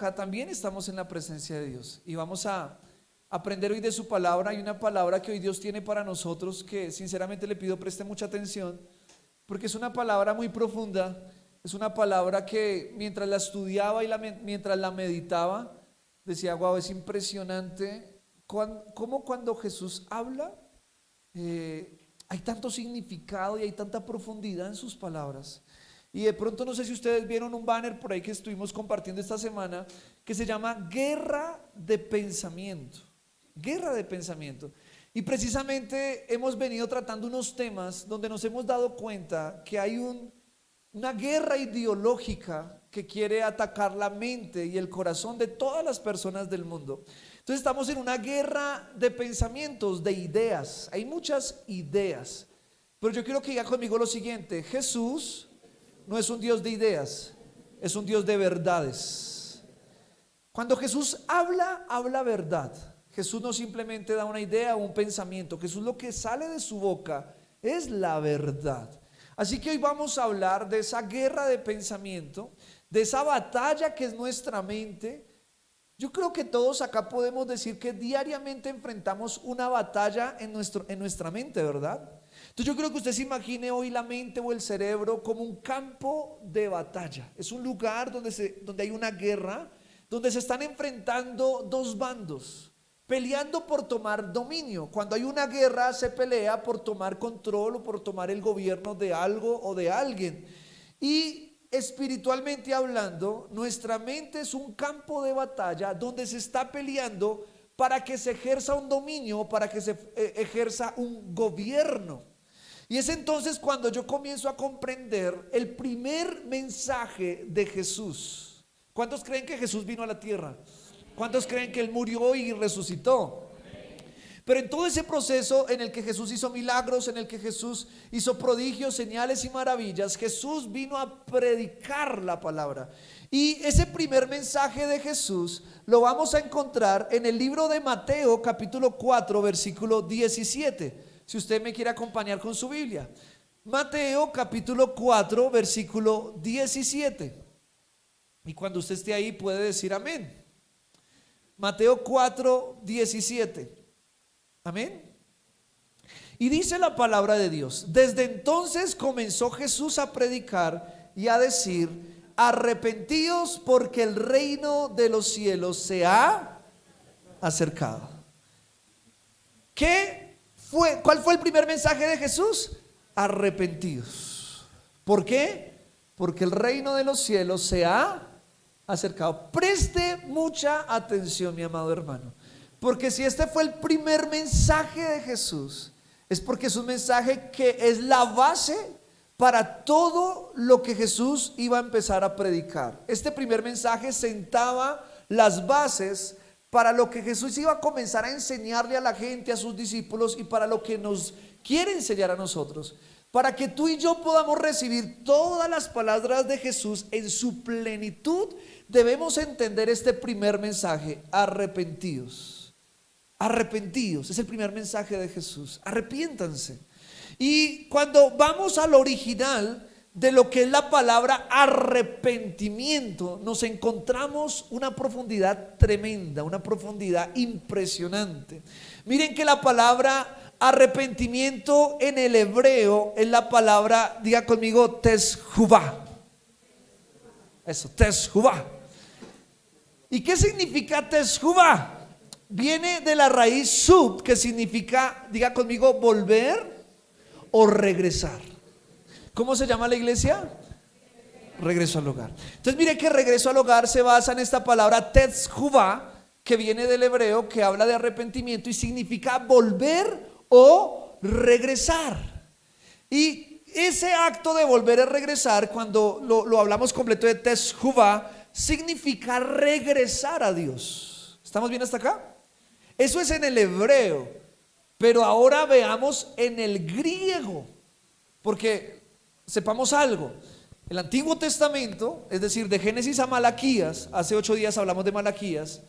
Acá también estamos en la presencia de Dios y vamos a aprender hoy de su palabra. Hay una palabra que hoy Dios tiene para nosotros que sinceramente le pido preste mucha atención porque es una palabra muy profunda. Es una palabra que mientras la estudiaba y mientras la meditaba decía: wow, es impresionante cómo cuando Jesús habla hay tanto significado y hay tanta profundidad en sus palabras. Y de pronto no sé si ustedes vieron un banner por ahí que estuvimos compartiendo esta semana que se llama Guerra de Pensamiento. Guerra de Pensamiento. Y precisamente hemos venido tratando unos temas donde nos hemos dado cuenta que hay una guerra ideológica que quiere atacar la mente y el corazón de todas las personas del mundo. Entonces estamos en una guerra de pensamientos, de ideas. Hay muchas ideas. Pero yo quiero que diga conmigo lo siguiente: Jesús no es un Dios de ideas, es un Dios de verdades. Cuando Jesús habla, habla verdad. Jesús no simplemente da una idea o un pensamiento. Jesús, lo que sale de su boca es la verdad. Así que hoy vamos a hablar de esa guerra de pensamiento, de esa batalla que es nuestra mente. Yo creo que todos acá podemos decir que diariamente enfrentamos una batalla en nuestra mente, ¿verdad? Entonces yo creo que usted se imagine hoy la mente o el cerebro como un campo de batalla. Es un lugar donde hay una guerra, donde se están enfrentando dos bandos, peleando por tomar dominio. Cuando hay una guerra se pelea por tomar control o por tomar el gobierno de algo o de alguien. Y espiritualmente hablando, nuestra mente es un campo de batalla donde se está peleando para que se ejerza un dominio, para que se ejerza un gobierno. Y es entonces cuando yo comienzo a comprender el primer mensaje de Jesús. ¿Cuántos creen que Jesús vino a la tierra? ¿Cuántos creen que Él murió y resucitó? Pero en todo ese proceso en el que Jesús hizo milagros, en el que Jesús hizo prodigios, señales y maravillas, Jesús vino a predicar la palabra. Y ese primer mensaje de Jesús lo vamos a encontrar en el libro de Mateo, capítulo 4, versículo 17. Si usted me quiere acompañar con su Biblia, Mateo capítulo 4 versículo 17. Y cuando usted esté ahí puede decir amén. Mateo 4, 17. Amén. Y dice la palabra de Dios: desde entonces comenzó Jesús a predicar y a decir: arrepentíos porque el reino de los cielos se ha acercado. ¿Cuál fue el primer mensaje de Jesús? Arrepentidos. ¿Por qué? Porque el reino de los cielos se ha acercado. Preste mucha atención, mi amado hermano, porque si este fue el primer mensaje de Jesús, es porque es un mensaje que es la base para todo lo que Jesús iba a empezar a predicar. Este primer mensaje sentaba las bases para lo que Jesús iba a comenzar a enseñarle a la gente, a sus discípulos, y para lo que nos quiere enseñar a nosotros. Para que tú y yo podamos recibir todas las palabras de Jesús en su plenitud, debemos entender este primer mensaje: arrepentidos. Arrepentidos, es el primer mensaje de Jesús. Arrepiéntanse. Y cuando vamos al original de lo que es la palabra arrepentimiento, nos encontramos una profundidad tremenda, una profundidad impresionante. Miren que la palabra arrepentimiento en el hebreo es la palabra, diga conmigo, teshuvah. Eso, teshuvah. ¿Y qué significa teshuvah? Viene de la raíz sub, que significa, diga conmigo, volver o regresar. ¿Cómo se llama la iglesia? Regreso al hogar. Entonces mire que regreso al hogar se basa en esta palabra teshuvah, que viene del hebreo, que habla de arrepentimiento y significa volver o regresar. Y ese acto de volver a regresar, cuando lo hablamos completo de teshuvah, significa regresar a Dios. ¿Estamos bien hasta acá? Eso es en el hebreo. Pero ahora veamos en el griego, porque sepamos algo: el Antiguo Testamento, es decir, de Génesis a Malaquías, hace 8 días hablamos de Malaquías,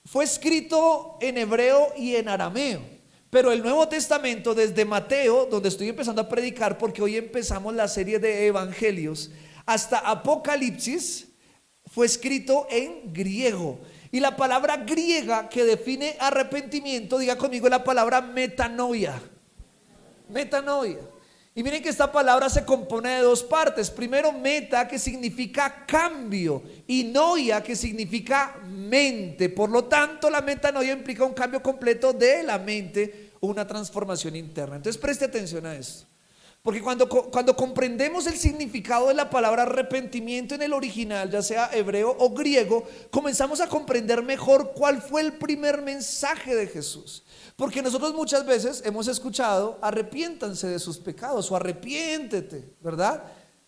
fue escrito en hebreo y en arameo. Pero el Nuevo Testamento, desde Mateo, donde estoy empezando a predicar, porque hoy empezamos la serie de evangelios, hasta Apocalipsis, fue escrito en griego. Y la palabra griega que define arrepentimiento, diga conmigo la palabra metanoia. Metanoia. Y miren que esta palabra se compone de dos partes. Primero, meta, que significa cambio, y noia, que significa mente. Por lo tanto, la metanoia implica un cambio completo de la mente, una transformación interna. Entonces preste atención a esto, porque cuando comprendemos el significado de la palabra arrepentimiento en el original, ya sea hebreo o griego, comenzamos a comprender mejor cuál fue el primer mensaje de Jesús. Porque nosotros muchas veces hemos escuchado: arrepiéntanse de sus pecados o arrepiéntete, ¿verdad?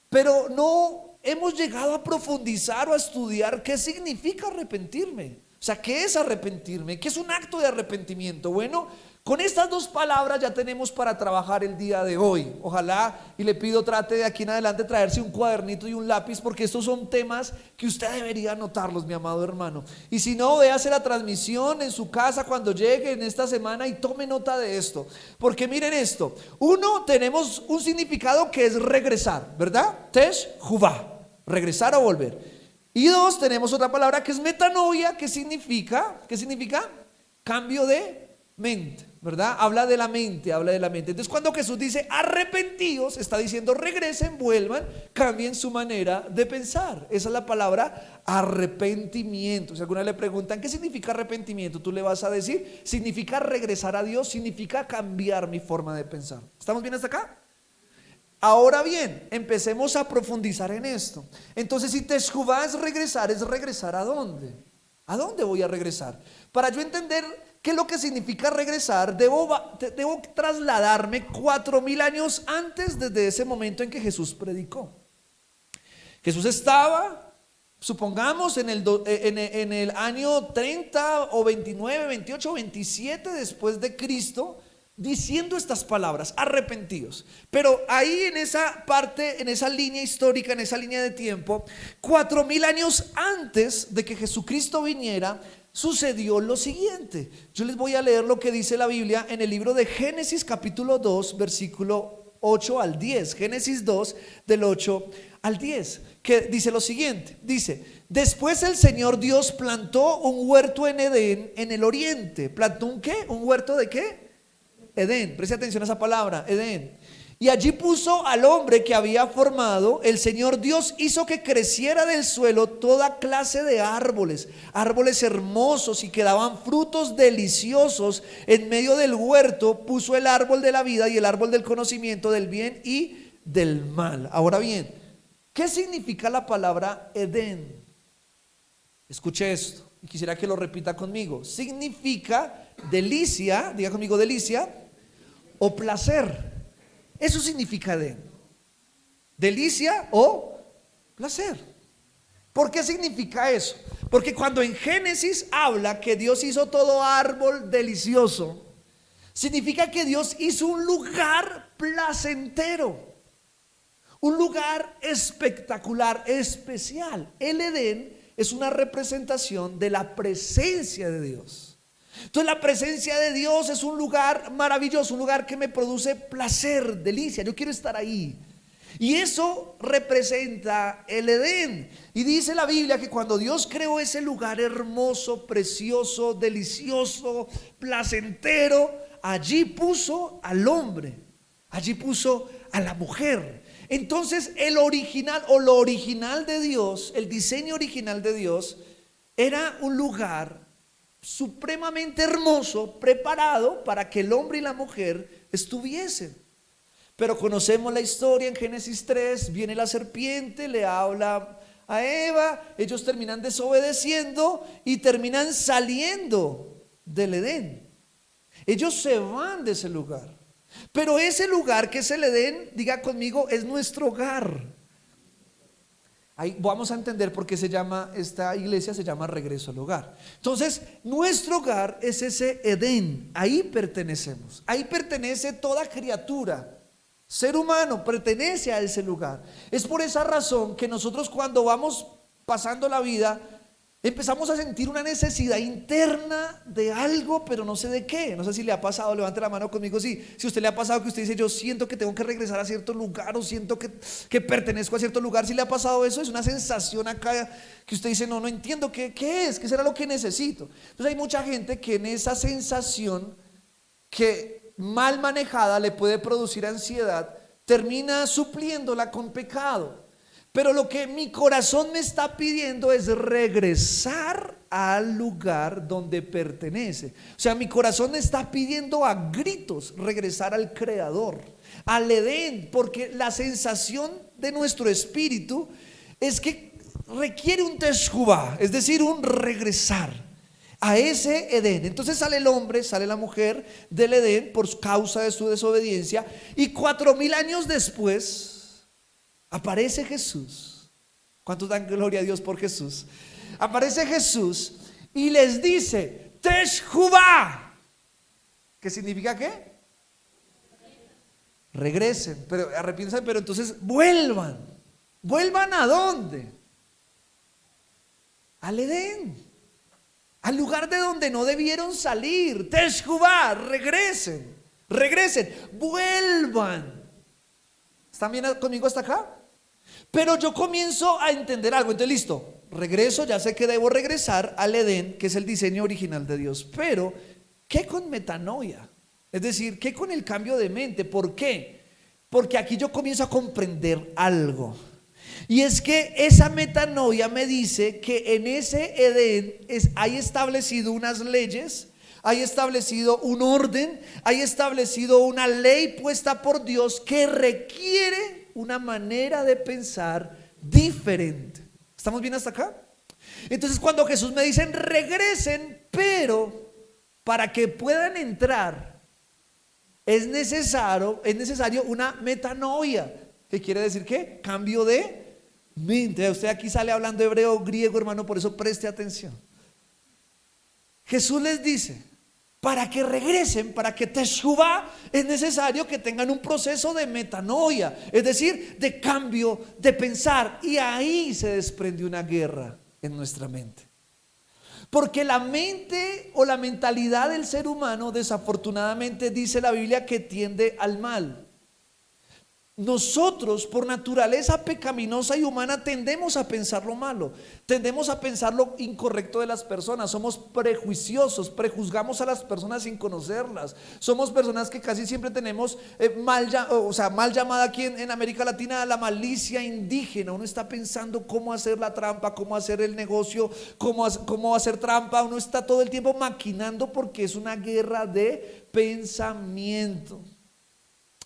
Pero no hemos llegado a profundizar o a estudiar qué significa arrepentirme. O sea, ¿qué es arrepentirme? ¿Qué es un acto de arrepentimiento? Bueno, con estas dos palabras ya tenemos para trabajar el día de hoy. Ojalá, y le pido, trate de aquí en adelante traerse un cuadernito y un lápiz, porque estos son temas que usted debería anotarlos, mi amado hermano. Y si no, véase la transmisión en su casa cuando llegue en esta semana y tome nota de esto. Porque miren esto: uno, tenemos un significado que es regresar, ¿verdad? Teshuvah, regresar o volver. Y dos, tenemos otra palabra que es metanoia, que significa, ¿qué significa? Cambio de mente, ¿verdad? Habla de la mente, habla de la mente. Entonces, cuando Jesús dice arrepentidos, está diciendo regresen, vuelvan, cambien su manera de pensar. Esa es la palabra arrepentimiento. Si alguna le preguntan ¿qué significa arrepentimiento?, tú le vas a decir: significa regresar a Dios, significa cambiar mi forma de pensar. ¿Estamos bien hasta acá? Ahora bien, empecemos a profundizar en esto. Entonces, si Teshuvah es regresar ¿a dónde? ¿A dónde voy a regresar? Para yo entender qué es lo que significa regresar, debo trasladarme 4000 años antes, desde ese momento en que Jesús predicó. Jesús estaba, supongamos, en el año 30 o 29, 28 o 27 después de Cristo, diciendo estas palabras: arrepentidos. Pero ahí en esa parte, en esa línea histórica, en esa línea de tiempo, 4000 años antes de que Jesucristo viniera, sucedió lo siguiente. Yo les voy a leer lo que dice la Biblia en el libro de Génesis capítulo 2, versículo 8 al 10. Génesis 2, del 8 al 10, que dice lo siguiente. Dice: después el Señor Dios plantó un huerto en Edén, en el oriente. ¿Plantó un qué? ¿Un huerto de qué? Edén. Preste atención a esa palabra, Edén. Y allí puso al hombre que había formado. El Señor Dios hizo que creciera del suelo toda clase de árboles, árboles hermosos y que daban frutos deliciosos. En medio del huerto puso el árbol de la vida y el árbol del conocimiento del bien y del mal. Ahora bien, ¿qué significa la palabra Edén? Escuche esto y quisiera que lo repita conmigo. Significa delicia, diga conmigo delicia, o placer. Eso significa Edén. Delicia o placer. ¿Por qué significa eso? Porque cuando en Génesis habla que Dios hizo todo árbol delicioso, significa que Dios hizo un lugar placentero, un lugar espectacular, especial. El Edén es una representación de la presencia de Dios. Entonces, la presencia de Dios es un lugar maravilloso, un lugar que me produce placer, delicia. Yo quiero estar ahí. Y eso representa el Edén. Y dice la Biblia que cuando Dios creó ese lugar hermoso, precioso, delicioso, placentero, allí puso al hombre, allí puso a la mujer. Entonces, el original o lo original de Dios, el diseño original de Dios, era un lugar supremamente hermoso, preparado para que el hombre y la mujer estuviesen. Pero conocemos la historia. En Génesis 3 viene la serpiente, le habla a Eva, ellos terminan desobedeciendo y terminan saliendo del Edén. Ellos se van de ese lugar. Pero ese lugar que es el Edén, diga conmigo, es nuestro hogar. Ahí vamos a entender por qué esta iglesia se llama Regreso al Hogar. Entonces, nuestro hogar es ese Edén. Ahí pertenecemos. Ahí pertenece toda criatura. Ser humano pertenece a ese lugar. Es por esa razón que nosotros, cuando vamos pasando la vida, empezamos a sentir una necesidad interna de algo, pero no sé de qué. No sé si le ha pasado, levante la mano conmigo si a usted le ha pasado que usted dice, yo siento que tengo que regresar a cierto lugar, o siento que pertenezco a cierto lugar. Si le ha pasado eso, es una sensación acá que usted dice, no entiendo qué es, qué será lo que necesito. Entonces hay mucha gente que en esa sensación, que mal manejada le puede producir ansiedad, termina supliéndola con pecado. Pero lo que mi corazón me está pidiendo es regresar al lugar donde pertenece. O sea, mi corazón me está pidiendo a gritos regresar al Creador, al Edén, porque la sensación de nuestro espíritu es que requiere un teshuvah, es decir, un regresar a ese Edén. Entonces sale el hombre, sale la mujer del Edén por causa de su desobediencia, y 4000 años después aparece Jesús. ¿Cuántos dan gloria a Dios por Jesús? Aparece Jesús y les dice Teshuvah, ¿qué significa qué? Regresen, pero arrepiéntanse, pero entonces vuelvan. ¿Vuelvan a dónde? Al Edén, al lugar de donde no debieron salir. Teshuvah, regresen, vuelvan. ¿Están bien conmigo hasta acá? Pero yo comienzo a entender algo. Entonces listo, regreso, ya sé que debo regresar al Edén, que es el diseño original de Dios. Pero ¿qué con metanoia? Es decir, ¿qué con el cambio de mente? ¿Por qué? Porque aquí yo comienzo a comprender algo. Y es que esa metanoia me dice que en ese Edén hay establecido unas leyes, hay establecido un orden, hay establecido una ley puesta por Dios que requiere una manera de pensar diferente. ¿Estamos bien hasta acá? Entonces cuando Jesús me dice regresen, pero para que puedan entrar es necesario una metanoia. ¿Qué quiere decir? ¿Qué? Cambio de mente. Usted aquí sale hablando hebreo, griego, hermano, por eso preste atención. Jesús les dice, para que regresen, para que teshuvah, es necesario que tengan un proceso de metanoia, es decir, de cambio de pensar. Y ahí se desprende una guerra en nuestra mente. Porque la mente o la mentalidad del ser humano, desafortunadamente, dice la Biblia que tiende al mal. Nosotros, por naturaleza pecaminosa y humana, tendemos a pensar lo malo, tendemos a pensar lo incorrecto de las personas. Somos prejuiciosos, prejuzgamos a las personas sin conocerlas. Somos personas que casi siempre tenemos mal llamada aquí en América Latina la malicia indígena. Uno está pensando cómo hacer la trampa, cómo hacer el negocio, cómo hacer trampa. Uno está todo el tiempo maquinando porque es una guerra de pensamiento.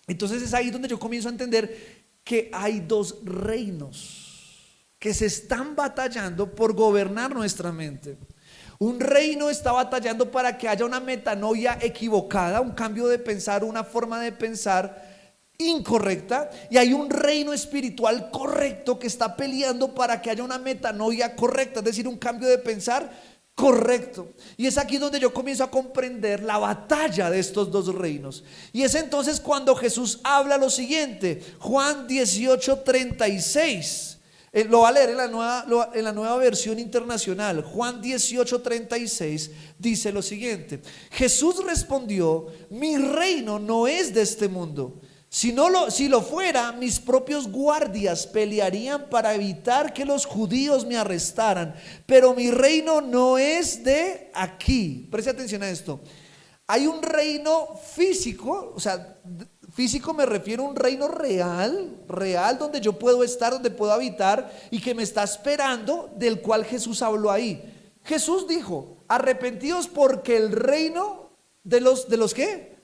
Entonces es ahí donde yo comienzo a entender que hay dos reinos que se están batallando por gobernar nuestra mente. Un reino está batallando para que haya una metanoia equivocada, un cambio de pensar, una forma de pensar incorrecta, y hay un reino espiritual correcto que está peleando para que haya una metanoia correcta, es decir, un cambio de pensar correcto. Y es aquí donde yo comienzo a comprender la batalla de estos dos reinos. Y es entonces cuando Jesús habla lo siguiente, Juan 18:36. Lo va a leer en la nueva versión internacional. Juan 18:36 dice lo siguiente: Jesús respondió, mi reino no es de este mundo. Si lo fuera, mis propios guardias pelearían para evitar que los judíos me arrestaran. Pero mi reino no es de aquí. Preste atención a esto. Hay un reino físico, o sea, físico me refiero a un reino real donde yo puedo estar, donde puedo habitar y que me está esperando, del cual Jesús habló ahí. Jesús dijo, arrepentidos porque el reino de los ¿qué?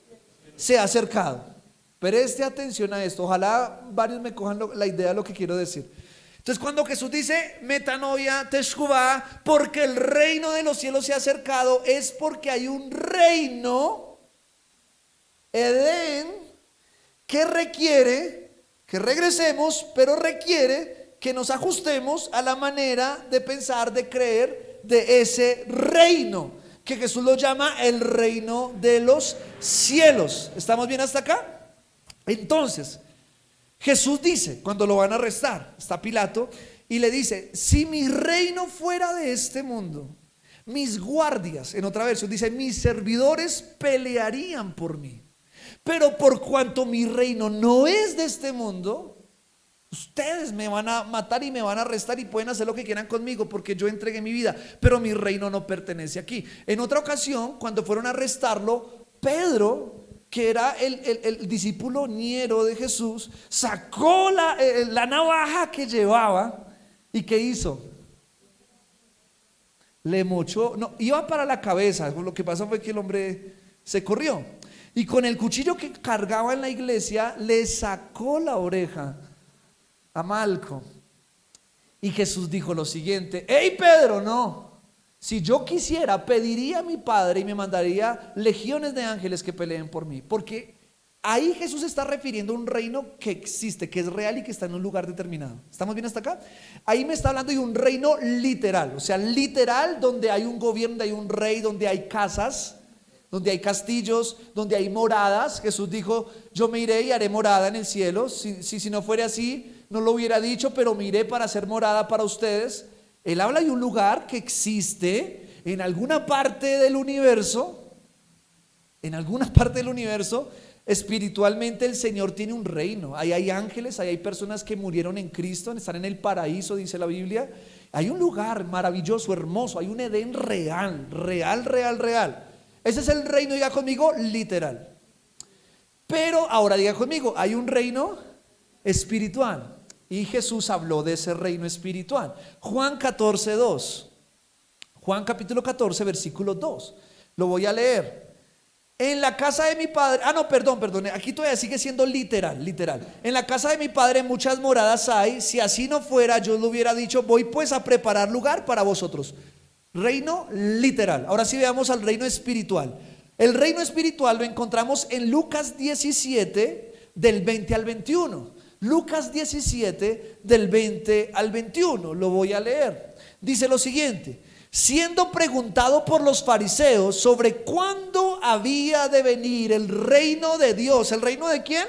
Se ha acercado. Preste atención a esto, ojalá varios me cojan la idea de lo que quiero decir. Entonces cuando Jesús dice metanoia, teshuvah, porque el reino de los cielos se ha acercado, es porque hay un reino, Edén, que requiere que regresemos, pero requiere que nos ajustemos a la manera de pensar, de creer de ese reino, que Jesús lo llama el reino de los cielos. ¿Estamos bien hasta acá? Entonces, Jesús dice, cuando lo van a arrestar, está Pilato, y le dice: si mi reino fuera de este mundo, mis guardias, en otra versión dice, mis servidores pelearían por mí. Pero por cuanto mi reino no es de este mundo, ustedes me van a matar y me van a arrestar y pueden hacer lo que quieran conmigo porque yo entregué mi vida, pero mi reino no pertenece aquí. En otra ocasión, cuando fueron a arrestarlo, Pedro, que era el discípulo ñero de Jesús, sacó la navaja que llevaba. ¿Y qué hizo? Le mochó, no, iba para la cabeza. Lo que pasó fue que el hombre se corrió y con el cuchillo que cargaba en la iglesia le sacó la oreja a Malco. Y Jesús dijo lo siguiente: hey Pedro, no, si yo quisiera pediría a mi Padre y me mandaría legiones de ángeles que peleen por mí. Porque ahí Jesús está refiriendo a un reino que existe, que es real y que está en un lugar determinado. ¿Estamos bien hasta acá? Ahí me está hablando de un reino literal, o sea, literal, donde hay un gobierno, donde hay un rey, donde hay casas, donde hay castillos, donde hay moradas. Jesús dijo: yo me iré y haré morada en el cielo. Si no fuera así, no lo hubiera dicho, pero me iré para hacer morada para ustedes. Él habla de un lugar que existe en alguna parte del universo. En alguna parte del universo, espiritualmente el Señor tiene un reino. Ahí hay ángeles, ahí hay personas que murieron en Cristo, están en el paraíso, dice la Biblia. Hay un lugar maravilloso, hermoso, hay un Edén real, real, real, real. Ese es el reino, diga conmigo, literal. Pero ahora diga conmigo, hay un reino espiritual. Y Jesús habló de ese reino espiritual. Juan 14, 2. Juan capítulo 14, versículo 2. Lo voy a leer. En la casa de mi padre, perdón, aquí todavía sigue siendo literal. En la casa de mi padre muchas moradas hay. Si así no fuera, yo lo hubiera dicho: voy pues a preparar lugar para vosotros. Reino literal. Ahora sí veamos al reino espiritual. El reino espiritual lo encontramos en Lucas 17, del 20 al 21. Lucas 17, del 20 al 21. Lo voy a leer. Dice lo siguiente: siendo preguntado por los fariseos sobre cuándo había de venir el reino de Dios. ¿El reino de quién?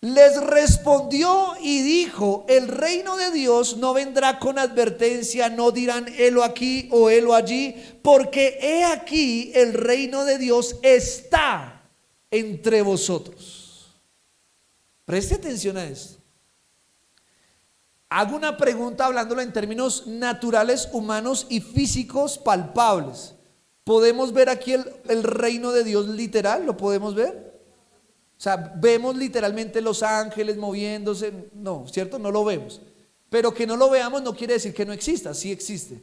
Les respondió y dijo: el reino de Dios no vendrá con advertencia, no dirán helo aquí o helo allí, porque he aquí el reino de Dios está entre vosotros. Preste atención a esto. Hago una pregunta hablándolo en términos naturales, humanos y físicos palpables. ¿Podemos ver aquí el reino de Dios literal? ¿Lo podemos ver? O sea, ¿vemos literalmente los ángeles moviéndose? No, ¿cierto? No lo vemos. Pero que no lo veamos no quiere decir que no exista, sí existe.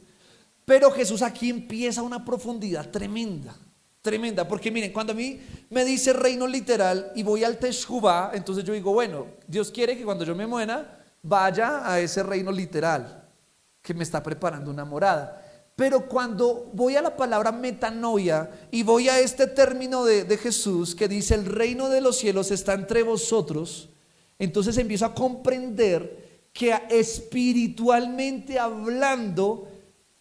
Pero Jesús aquí empieza una profundidad tremenda. Tremenda, porque miren, cuando a mí me dice reino literal y voy al Teshuvá, entonces yo digo: bueno, Dios quiere que cuando yo me muera vaya a ese reino literal que me está preparando una morada. Pero cuando voy a la palabra metanoia y voy a este término de Jesús que dice: el reino de los cielos está entre vosotros, entonces empiezo a comprender que espiritualmente hablando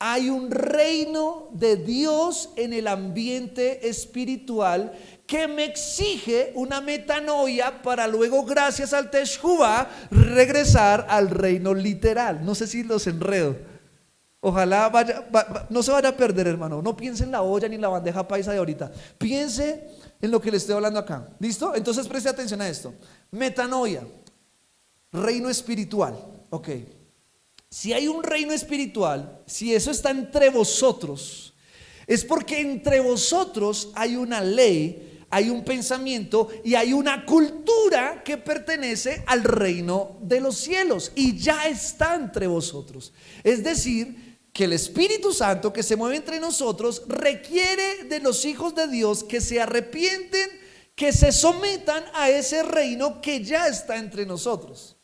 hay un reino de Dios en el ambiente espiritual que me exige una metanoia para luego, gracias al Teshuvá, regresar al reino literal. No sé si los enredo. Ojalá no se vaya a perder, hermano. No piense en la olla ni en la bandeja paisa de ahorita. Piense en lo que le estoy hablando acá. ¿Listo? Entonces preste atención a esto. Metanoia, reino espiritual. Ok. Si hay un reino espiritual, si eso está entre vosotros, es porque entre vosotros hay una ley, hay un pensamiento y hay una cultura que pertenece al reino de los cielos y ya está entre vosotros. Es decir, que el Espíritu Santo que se mueve entre nosotros requiere de los hijos de Dios que se arrepienten, que se sometan a ese reino que ya está entre nosotros,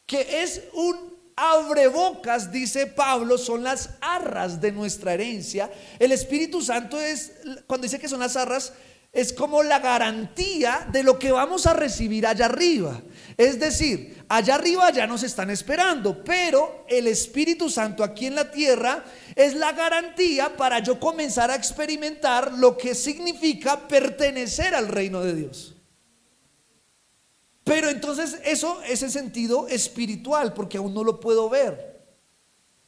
que es un abrebocas, dice Pablo, son las arras de nuestra herencia. El Espíritu Santo es, cuando dice que son las arras, es como la garantía de lo que vamos a recibir allá arriba. Es decir, allá arriba ya nos están esperando, pero el Espíritu Santo aquí en la tierra es la garantía para yo comenzar a experimentar lo que significa pertenecer al reino de Dios. Pero entonces eso es en sentido espiritual, porque aún no lo puedo ver.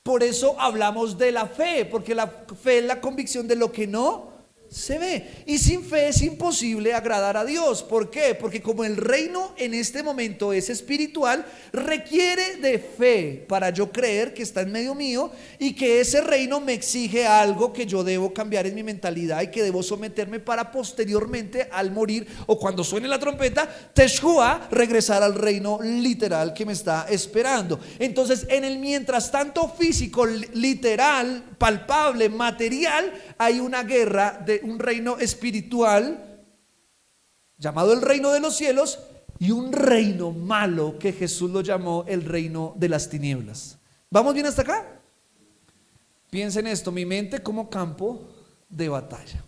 Por eso hablamos de la fe, porque la fe es la convicción de lo que no se ve. Y sin fe es imposible agradar a Dios. ¿Por qué? Porque como el reino en este momento es espiritual, requiere de fe para yo creer que está en medio mío y que ese reino me exige algo que yo debo cambiar en mi mentalidad y que debo someterme para posteriormente, al morir o cuando suene la trompeta, Teshua, regresar al reino literal que me está esperando. Entonces, en el mientras tanto físico, literal, palpable, material, hay una guerra de un reino espiritual llamado el reino de los cielos y un reino malo que Jesús lo llamó el reino de las tinieblas. ¿Vamos bien hasta acá? Piensen esto, mi mente como campo de batalla.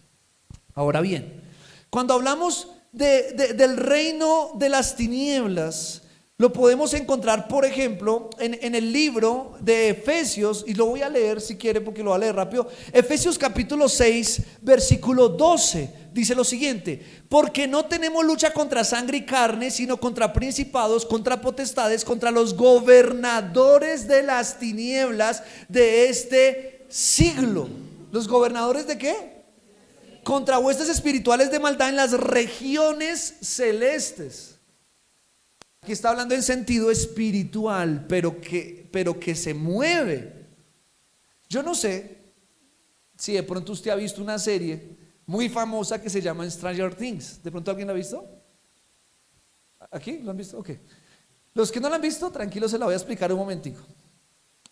Ahora bien, cuando hablamos del reino de las tinieblas, lo podemos encontrar, por ejemplo, en el libro de Efesios, y lo voy a leer si quiere porque lo voy a leer rápido. Efesios capítulo 6, versículo 12, dice lo siguiente: porque no tenemos lucha contra sangre y carne, sino contra principados, contra potestades, contra los gobernadores de las tinieblas de este siglo. ¿Los gobernadores de qué? Contra huestes espirituales de maldad en las regiones celestes. Aquí está hablando en sentido espiritual, pero que se mueve. Yo no sé si de pronto usted ha visto una serie muy famosa que se llama Stranger Things. ¿De pronto alguien la ha visto? ¿Aquí? ¿Lo han visto? Ok. Los que no la han visto, tranquilos, se la voy a explicar un momentico.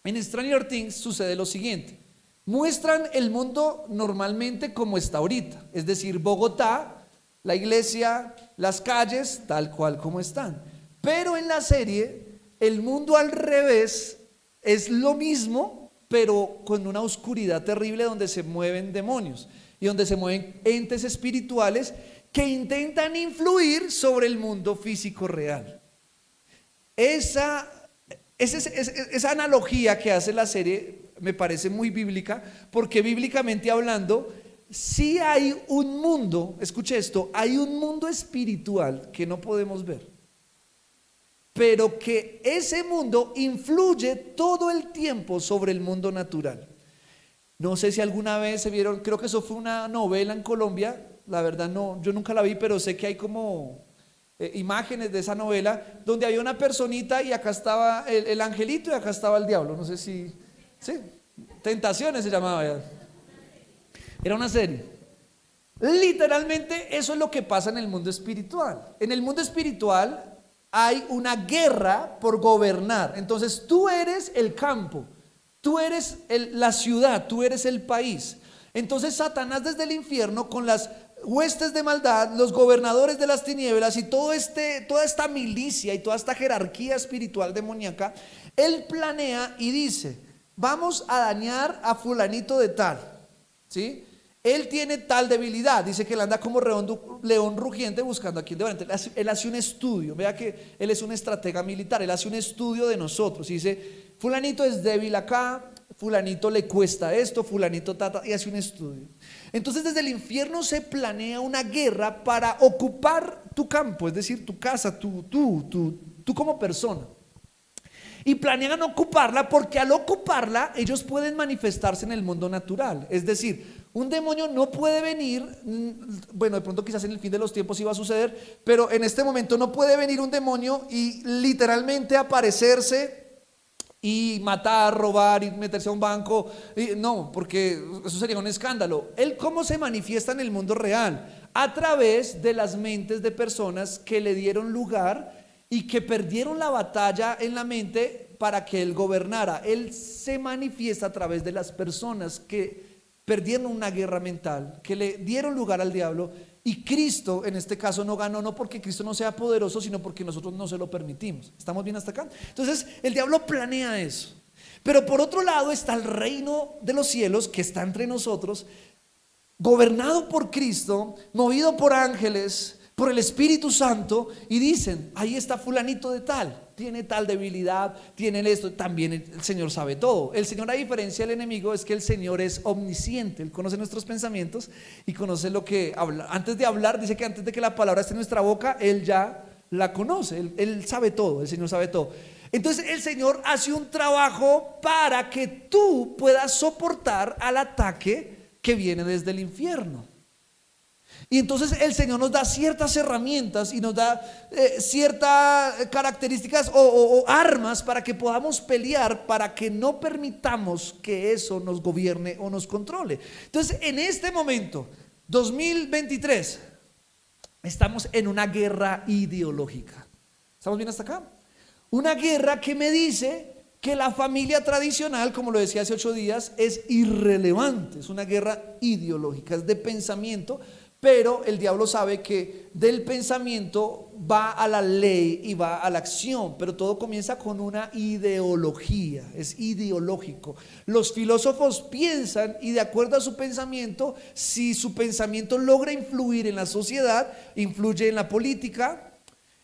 En Stranger Things sucede lo siguiente. Muestran el mundo normalmente como está ahorita, es decir, Bogotá, la iglesia, las calles, tal cual como están. Pero en la serie, el mundo al revés es lo mismo, pero con una oscuridad terrible donde se mueven demonios y donde se mueven entes espirituales que intentan influir sobre el mundo físico real. Esa analogía que hace la serie me parece muy bíblica, porque bíblicamente hablando, sí hay un mundo, escuche esto, hay un mundo espiritual que no podemos ver, pero que ese mundo influye todo el tiempo sobre el mundo natural. No sé si alguna vez se vieron, creo que eso fue una novela en Colombia, la verdad no, yo nunca la vi, pero sé que hay como imágenes de esa novela donde había una personita y acá estaba el angelito y acá estaba el diablo. No sé si, sí, Tentaciones se llamaba ya. Era una serie. Literalmente eso es lo que pasa en el mundo espiritual. En el mundo espiritual hay una guerra por gobernar. Entonces tú eres el campo, tú eres la ciudad, tú eres el país. Entonces Satanás desde el infierno, con las huestes de maldad, los gobernadores de las tinieblas y toda esta milicia y toda esta jerarquía espiritual demoníaca, él planea y dice: vamos a dañar a fulanito de tal, ¿sí? Él tiene tal debilidad, dice que él anda como león rugiente buscando a quien devorar. Él hace un estudio, vea que él es un estratega militar, él hace un estudio de nosotros y dice: fulanito es débil acá, fulanito le cuesta esto, fulanito tata, y hace un estudio. Entonces desde el infierno se planea una guerra para ocupar tu campo, es decir, tu casa, tú como persona. Y planean ocuparla porque al ocuparla ellos pueden manifestarse en el mundo natural. Es decir, un demonio no puede venir, bueno, de pronto quizás en el fin de los tiempos iba a suceder, pero en este momento no puede venir un demonio y literalmente aparecerse y matar, robar y meterse a un banco. No, porque eso sería un escándalo. Él, ¿cómo se manifiesta en el mundo real? A través de las mentes de personas que le dieron lugar y que perdieron la batalla en la mente para que él gobernara. Él se manifiesta a través de las personas que perdieron una guerra mental, que le dieron lugar al diablo. Y Cristo en este caso no ganó, no porque Cristo no sea poderoso, sino porque nosotros no se lo permitimos. ¿Estamos bien hasta acá? Entonces el diablo planea eso. Pero por otro lado está el reino de los cielos que está entre nosotros, gobernado por Cristo, movido por ángeles, por el Espíritu Santo, y dicen: ahí está fulanito de tal, tiene tal debilidad, tiene esto. También el Señor sabe todo. El Señor, a diferencia del enemigo, es que el Señor es omnisciente. Él conoce nuestros pensamientos y conoce lo que habla. Antes de hablar, dice que antes de que la palabra esté en nuestra boca, Él ya la conoce, él sabe todo, el Señor sabe todo. Entonces el Señor hace un trabajo para que tú puedas soportar al ataque que viene desde el infierno. Y entonces el Señor nos da ciertas herramientas y nos da ciertas características o armas para que podamos pelear, para que no permitamos que eso nos gobierne o nos controle. Entonces en este momento, 2023, estamos en una guerra ideológica. ¿Estamos bien hasta acá? Una guerra que me dice que la familia tradicional, como lo decía hace 8 días, es irrelevante. Es una guerra ideológica, es de pensamiento. Pero el diablo sabe que del pensamiento va a la ley y va a la acción, pero todo comienza con una ideología, es ideológico. Los filósofos piensan y de acuerdo a su pensamiento, si su pensamiento logra influir en la sociedad, influye en la política,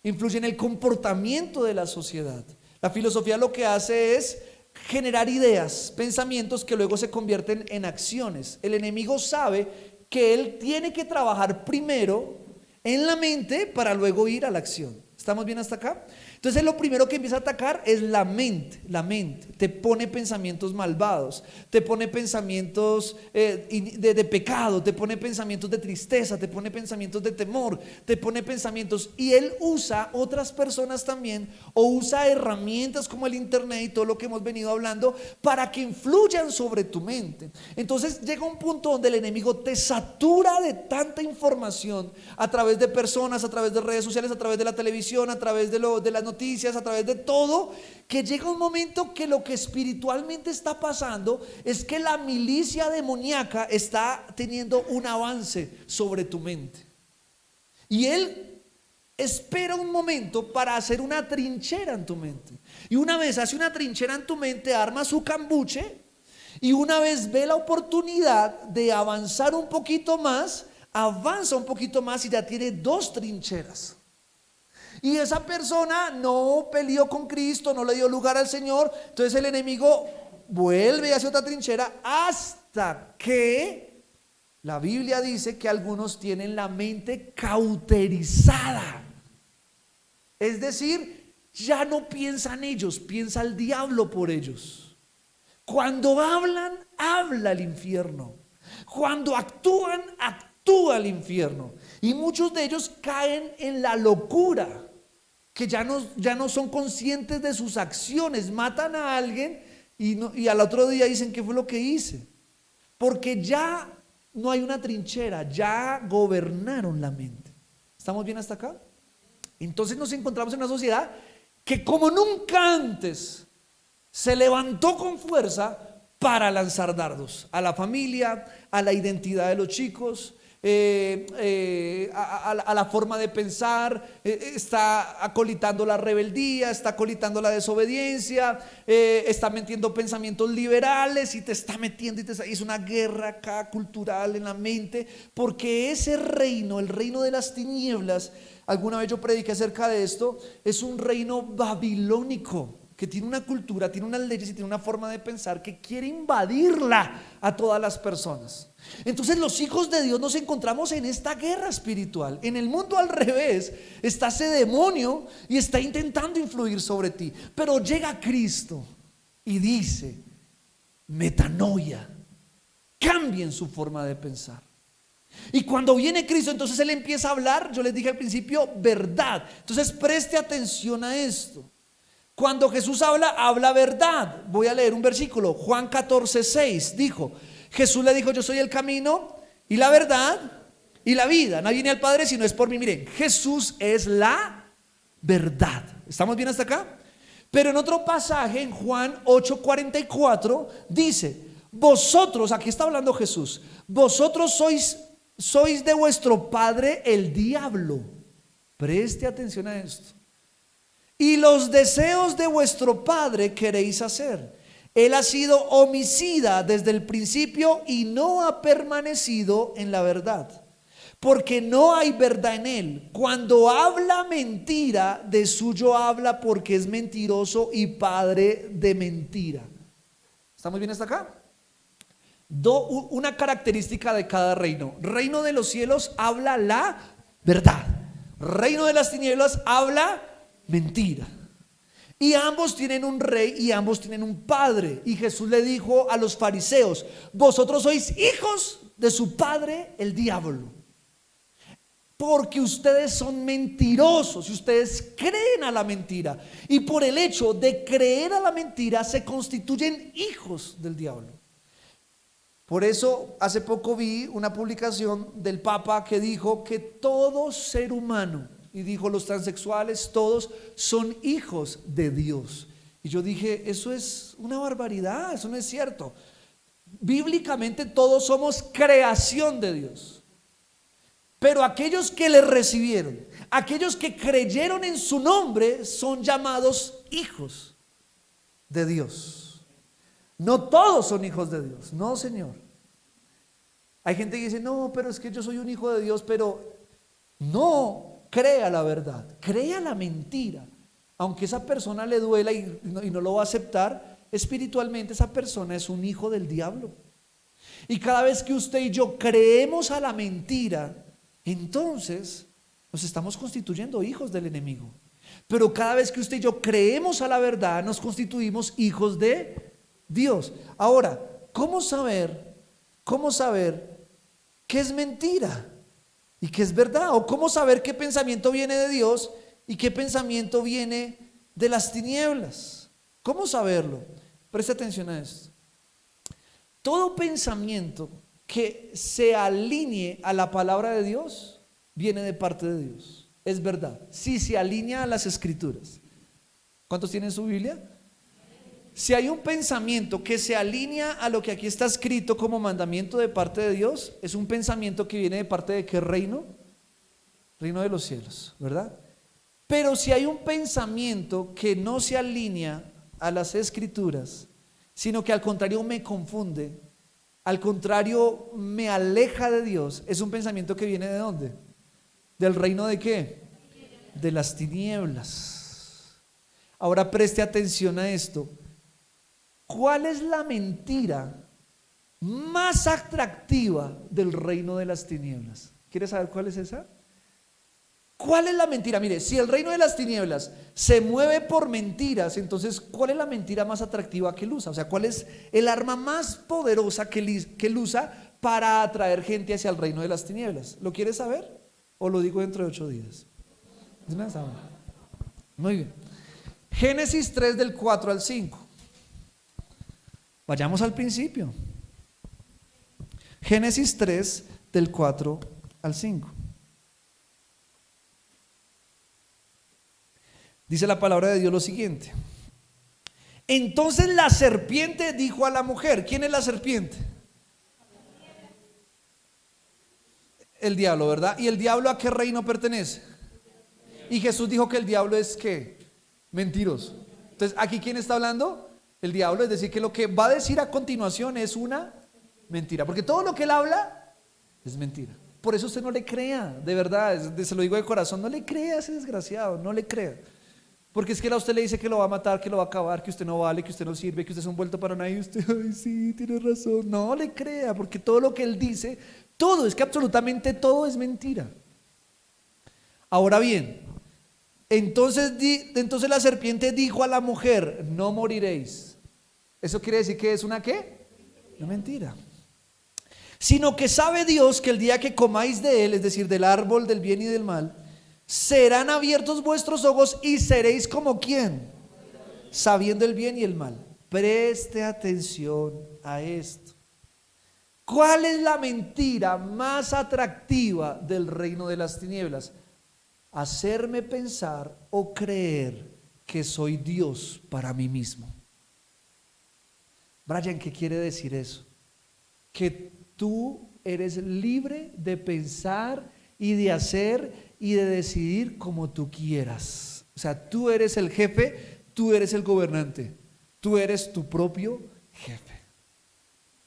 influye en el comportamiento de la sociedad. La filosofía lo que hace es generar ideas, pensamientos que luego se convierten en acciones. El enemigo sabe que él tiene que trabajar primero en la mente para luego ir a la acción. ¿Estamos bien hasta acá? Entonces lo primero que empieza a atacar es la mente. La mente te pone pensamientos malvados, te pone pensamientos de pecado, te pone pensamientos de tristeza, te pone pensamientos de temor, te pone pensamientos, y él usa otras personas también, o usa herramientas como el internet y todo lo que hemos venido hablando para que influyan sobre tu mente. Entonces llega un punto donde el enemigo te satura de tanta información a través de personas, a través de redes sociales, a través de la televisión, a través de las noticias, a través de todo, que llega un momento que lo que espiritualmente está pasando es que la milicia demoníaca está teniendo un avance sobre tu mente. Y él espera un momento para hacer una trinchera en tu mente. Y una vez hace una trinchera en tu mente, arma su cambuche, y una vez ve la oportunidad de avanzar un poquito más, avanza un poquito más y ya tiene 2 trincheras. Y esa persona no peleó con Cristo, no le dio lugar al Señor. Entonces el enemigo vuelve y hace otra trinchera hasta que la Biblia dice que algunos tienen la mente cauterizada. Es decir, ya no piensan ellos, piensa el diablo por ellos. Cuando hablan, habla el infierno. Cuando actúan, actúa el infierno. Y muchos de ellos caen en la locura, que ya no son conscientes de sus acciones. Matan a alguien y al otro día dicen: ¿qué fue lo que hice? Porque ya no hay una trinchera, ya gobernaron la mente. ¿Estamos bien hasta acá? Entonces nos encontramos en una sociedad que como nunca antes se levantó con fuerza para lanzar dardos a la familia, a la identidad de los chicos, a la forma de pensar. Está acolitando la rebeldía, está acolitando la desobediencia, está metiendo pensamientos liberales y te está metiendo es una guerra acá cultural en la mente, porque ese reino, el reino de las tinieblas, alguna vez yo prediqué acerca de esto, es un reino babilónico que tiene una cultura, tiene unas leyes y tiene una forma de pensar que quiere invadirla a todas las personas. Entonces los hijos de Dios nos encontramos en esta guerra espiritual. En el mundo al revés está ese demonio y está intentando influir sobre ti, pero llega Cristo y dice: metanoia, cambien su forma de pensar. Y cuando viene Cristo, entonces Él empieza a hablar, yo les dije al principio, verdad. Entonces preste atención a esto. Cuando Jesús habla verdad. Voy a leer un versículo, Juan 14:6. Jesús le dijo: yo soy el camino y la verdad y la vida. Nadie viene al Padre si no es por mí. Miren, Jesús es la verdad. ¿Estamos bien hasta acá? Pero en otro pasaje, en Juan 8:44, dice: vosotros, aquí está hablando Jesús, vosotros sois de vuestro padre el diablo. Preste atención a esto. Y los deseos de vuestro padre queréis hacer. Él ha sido homicida desde el principio y no ha permanecido en la verdad, porque no hay verdad en él. Cuando habla mentira, de suyo habla, porque es mentiroso y padre de mentira. ¿Estamos bien hasta acá? Una característica de cada reino. Reino de los cielos habla la verdad. Reino de las tinieblas habla mentira. Y ambos tienen un rey y ambos tienen un padre. Y Jesús le dijo a los fariseos: vosotros sois hijos de su padre el diablo, porque ustedes son mentirosos y ustedes creen a la mentira. Y por el hecho de creer a la mentira se constituyen hijos del diablo. Por eso hace poco vi una publicación del Papa que dijo que todo ser humano, y dijo los transexuales, todos son hijos de Dios. Y yo dije, eso es una barbaridad, eso no es cierto. Bíblicamente todos somos creación de Dios. Pero aquellos que le recibieron, aquellos que creyeron en su nombre, son llamados hijos de Dios. No todos son hijos de Dios, no, Señor. Hay gente que dice, no, pero es que yo soy un hijo de Dios, pero no crea la verdad, crea la mentira. Aunque esa persona le duela y no lo va a aceptar, espiritualmente esa persona es un hijo del diablo. Y cada vez que usted y yo creemos a la mentira, entonces nos estamos constituyendo hijos del enemigo. Pero cada vez que usted y yo creemos a la verdad, nos constituimos hijos de Dios. Ahora, ¿cómo saber qué es mentira y qué es verdad? ¿O cómo saber qué pensamiento viene de Dios y qué pensamiento viene de las tinieblas? ¿Cómo saberlo? Presta atención a esto. Todo pensamiento que se alinee a la palabra de Dios viene de parte de Dios. Es verdad, si se alinea a las escrituras. ¿Cuántos tienen su Biblia? Si hay un pensamiento que se alinea a lo que aquí está escrito como mandamiento de parte de Dios, es un pensamiento que viene de parte de ¿qué reino? Reino de los cielos, ¿verdad? Pero si hay un pensamiento que no se alinea a las escrituras, sino que al contrario me confunde, al contrario me aleja de Dios, es un pensamiento que viene ¿de dónde? ¿Del reino de qué? De las tinieblas. Ahora preste atención a esto. ¿Cuál es la mentira más atractiva del reino de las tinieblas? ¿Quieres saber cuál es esa? ¿Cuál es la mentira? Mire, si el reino de las tinieblas se mueve por mentiras, entonces ¿cuál es la mentira más atractiva que él usa? O sea, ¿cuál es el arma más poderosa que él usa para atraer gente hacia el reino de las tinieblas? ¿Lo quieres saber? ¿O lo digo dentro de 8 días? Muy bien. Génesis 3 del 4 al 5. Vayamos al principio. Génesis 3 del 4 al 5. Dice la palabra de Dios lo siguiente: entonces la serpiente dijo a la mujer. ¿Quién es la serpiente? El diablo, ¿verdad? ¿Y el diablo a qué reino pertenece? Y Jesús dijo que el diablo es ¿qué? Mentiroso. Entonces, ¿aquí quién está hablando? El diablo. Es decir, que lo que va a decir a continuación es una mentira, porque todo lo que él habla es mentira. Por eso usted no le crea, de verdad, se lo digo de corazón, no le crea a ese desgraciado, no le crea. Porque es que él a usted le dice que lo va a matar, que lo va a acabar, que usted no vale, que usted no sirve, que usted es un vuelto para nadie. Y usted, ay, sí, tiene razón. No le crea, porque todo lo que él dice, todo, es que absolutamente todo es mentira. Ahora bien, entonces la serpiente dijo a la mujer: no moriréis. Eso quiere decir que es una ¿qué? Una mentira. Sino que sabe Dios que el día que comáis de él, es decir, del árbol del bien y del mal, serán abiertos vuestros ojos y seréis como ¿quién? Sabiendo el bien y el mal. Preste atención a esto. ¿Cuál es la mentira más atractiva del reino de las tinieblas? Hacerme pensar o creer que soy Dios para mí mismo. Brian, ¿qué quiere decir eso? Que tú eres libre de pensar y de hacer y de decidir como tú quieras. O sea, tú eres el jefe, tú eres el gobernante, tú eres tu propio jefe.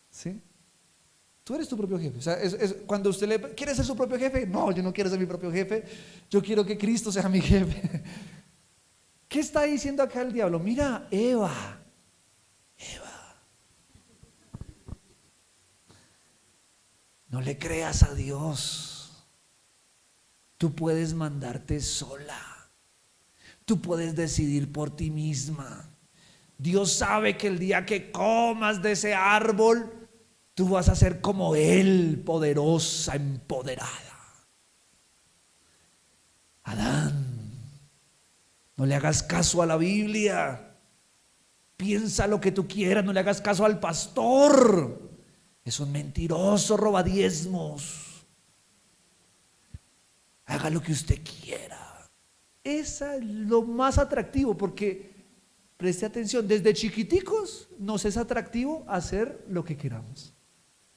¿Sí? Tú eres tu propio jefe. O sea, cuando usted ¿quiere ser su propio jefe? No, yo no quiero ser mi propio jefe. Yo quiero que Cristo sea mi jefe. ¿Qué está diciendo acá el diablo? Mira, Eva. No le creas a Dios. Tú puedes mandarte sola. Tú puedes decidir por ti misma. Dios sabe que el día que comas de ese árbol, tú vas a ser como Él, poderosa, empoderada. Adán, no le hagas caso a la Biblia. Piensa lo que tú quieras, no le hagas caso al pastor. Es un mentiroso, robadiezmos. Haga lo que usted quiera. Esa es lo más atractivo, porque preste atención, desde chiquiticos nos es atractivo hacer lo que queramos.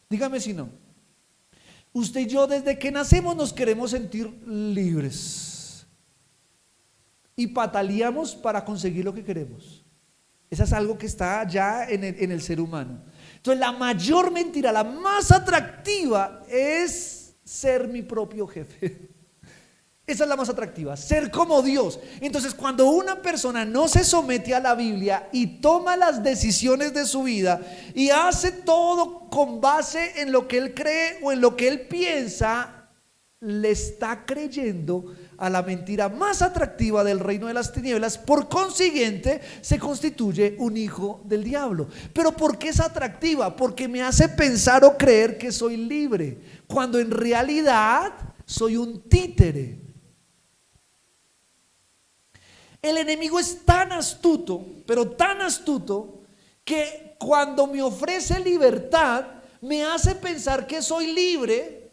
Dígame si no. Usted y yo desde que nacemos nos queremos sentir libres y pataleamos para conseguir lo que queremos. Eso es algo que está ya en el ser humano. Entonces la mayor mentira, la más atractiva, es ser mi propio jefe. Esa es la más atractiva, ser como Dios. Entonces cuando una persona no se somete a la Biblia y toma las decisiones de su vida y hace todo con base en lo que él cree o en lo que él piensa, le está creyendo a la mentira más atractiva del reino de las tinieblas. Por consiguiente se constituye un hijo del diablo. Pero ¿por qué es atractiva? Porque me hace pensar o creer que soy libre, cuando en realidad soy un títere. El enemigo es tan astuto, pero tan astuto, que cuando me ofrece libertad, me hace pensar que soy libre,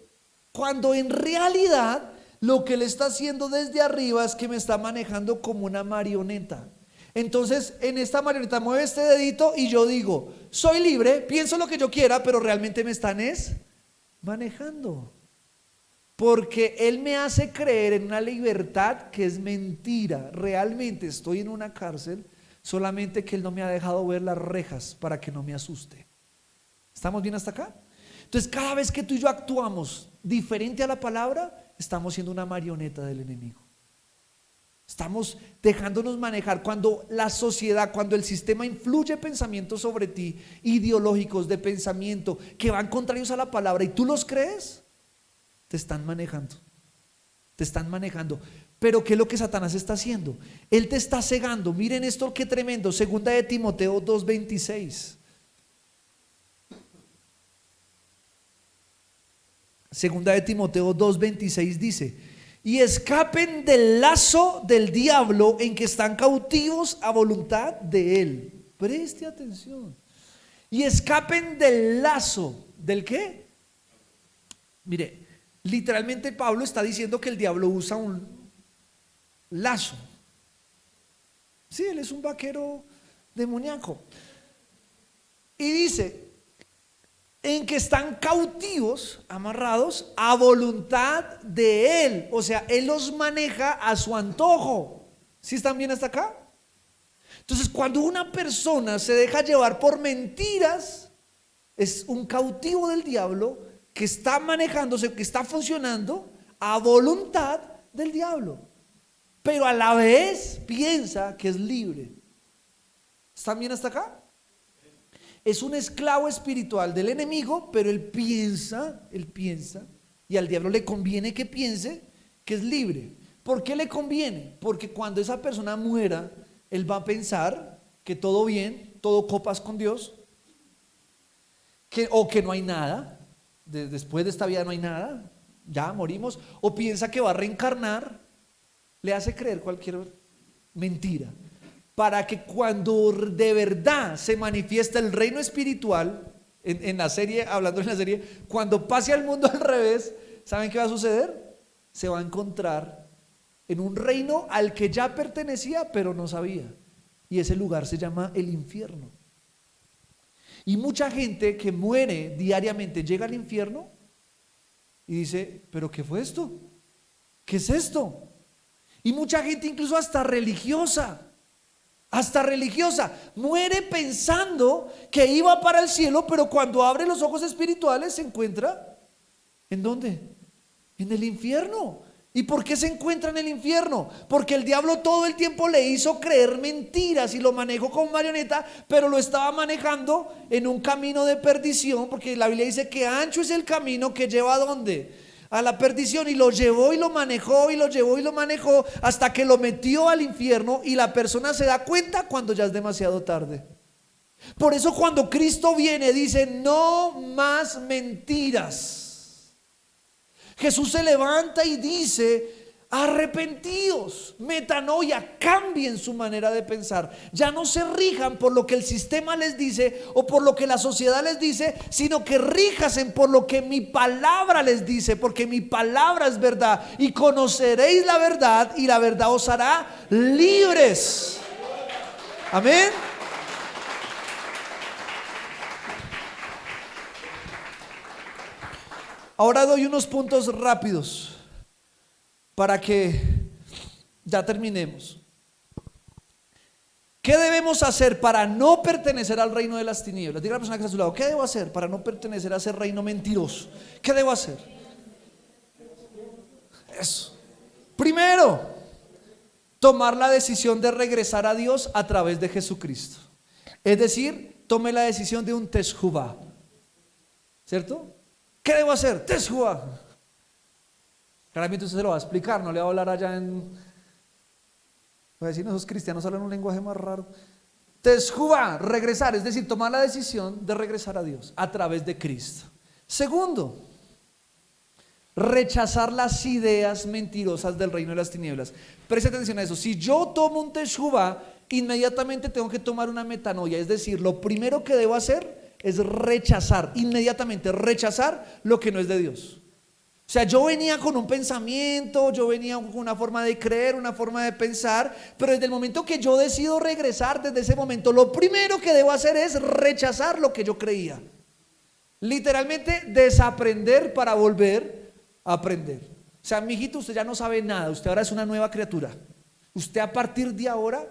cuando en realidad lo que le está haciendo desde arriba es que me está manejando como una marioneta. Entonces en esta marioneta mueve este dedito y yo digo, soy libre, pienso lo que yo quiera, pero realmente me están manejando. Porque él me hace creer en una libertad que es mentira. Realmente estoy en una cárcel, solamente que él no me ha dejado ver las rejas para que no me asuste. ¿Estamos bien hasta acá? Entonces cada vez que tú y yo actuamos diferente a la palabra, estamos siendo una marioneta del enemigo. Estamos dejándonos manejar. Cuando la sociedad, cuando el sistema influye pensamientos sobre ti, ideológicos de pensamiento que van contrarios a la palabra, y tú los crees, te están manejando. Te están manejando. Pero ¿qué es lo que Satanás está haciendo? Él te está cegando. Miren esto, qué tremendo. Segunda de Timoteo 2:26. Segunda de Timoteo 2:26 dice: y escapen del lazo del diablo en que están cautivos a voluntad de él. Preste atención. Y escapen del lazo. ¿Del qué? Mire, literalmente Pablo está diciendo que el diablo usa un lazo. Sí, él es un vaquero demoníaco. Y dice, en que están cautivos, amarrados a voluntad de él. O sea, él los maneja a su antojo. ¿Sí están bien hasta acá? Entonces, cuando una persona se deja llevar por mentiras, es un cautivo del diablo que está manejándose, que está funcionando a voluntad del diablo, pero a la vez piensa que es libre. ¿Están bien hasta acá? Es un esclavo espiritual del enemigo, pero él piensa, y al diablo le conviene que piense que es libre. ¿Por qué le conviene? Porque cuando esa persona muera, él va a pensar que todo bien, todo copas con Dios, o que no hay nada. Después de esta vida no hay nada, ya morimos. O piensa que va a reencarnar. Le hace creer cualquier mentira, para que cuando de verdad se manifiesta el reino espiritual, en la serie, hablando en la serie, cuando pase al mundo al revés, ¿saben qué va a suceder? Se va a encontrar en un reino al que ya pertenecía pero no sabía, y ese lugar se llama el infierno. Y mucha gente que muere diariamente llega al infierno y dice, ¿pero qué fue esto? ¿Qué es esto? Y mucha gente, incluso hasta religiosa, muere pensando que iba para el cielo, pero cuando abre los ojos espirituales se encuentra, ¿en dónde? En el infierno. ¿Y por qué se encuentra en el infierno? Porque el diablo todo el tiempo le hizo creer mentiras y lo manejó como marioneta, pero lo estaba manejando en un camino de perdición, porque la Biblia dice que ancho es el camino que lleva ¿a dónde? a la perdición, y lo llevó y lo manejó y lo llevó y lo manejó hasta que lo metió al infierno, y la persona se da cuenta cuando ya es demasiado tarde. Por eso cuando Cristo viene dice: no más mentiras. Jesús se levanta y dice: arrepentidos, metanoia, cambien su manera de pensar. Ya no se rijan por lo que el sistema les dice o por lo que la sociedad les dice, sino que ríjasen por lo que mi palabra les dice, porque mi palabra es verdad. Y conoceréis la verdad, y la verdad os hará libres. Amén. Ahora doy unos puntos rápidos para que ya terminemos. ¿Qué debemos hacer para no pertenecer al reino de las tinieblas? Diga a la persona que está a su lado: ¿qué debo hacer para no pertenecer a ese reino mentiroso? ¿Qué debo hacer? Eso. Primero, tomar la decisión de regresar a Dios a través de Jesucristo. Es decir, tome la decisión de un teshuvah. ¿Cierto? ¿Qué debo hacer? Teshuvah. Claramente usted se lo va a explicar, no le va a hablar allá en... Voy a decir, esos cristianos hablan un lenguaje más raro. Teshuvah, regresar, es decir, tomar la decisión de regresar a Dios a través de Cristo. Segundo, rechazar las ideas mentirosas del reino de las tinieblas. Preste atención a eso. Si yo tomo un teshuvah, inmediatamente tengo que tomar una metanoia. Es decir, lo primero que debo hacer es rechazar, inmediatamente rechazar lo que no es de Dios. O sea, yo venía con un pensamiento, yo venía con una forma de creer, una forma de pensar, pero desde el momento que yo decido regresar, desde ese momento, lo primero que debo hacer es rechazar lo que yo creía. Literalmente desaprender para volver a aprender. O sea, mijito, usted ya no sabe nada, usted ahora es una nueva criatura. Usted a partir de ahora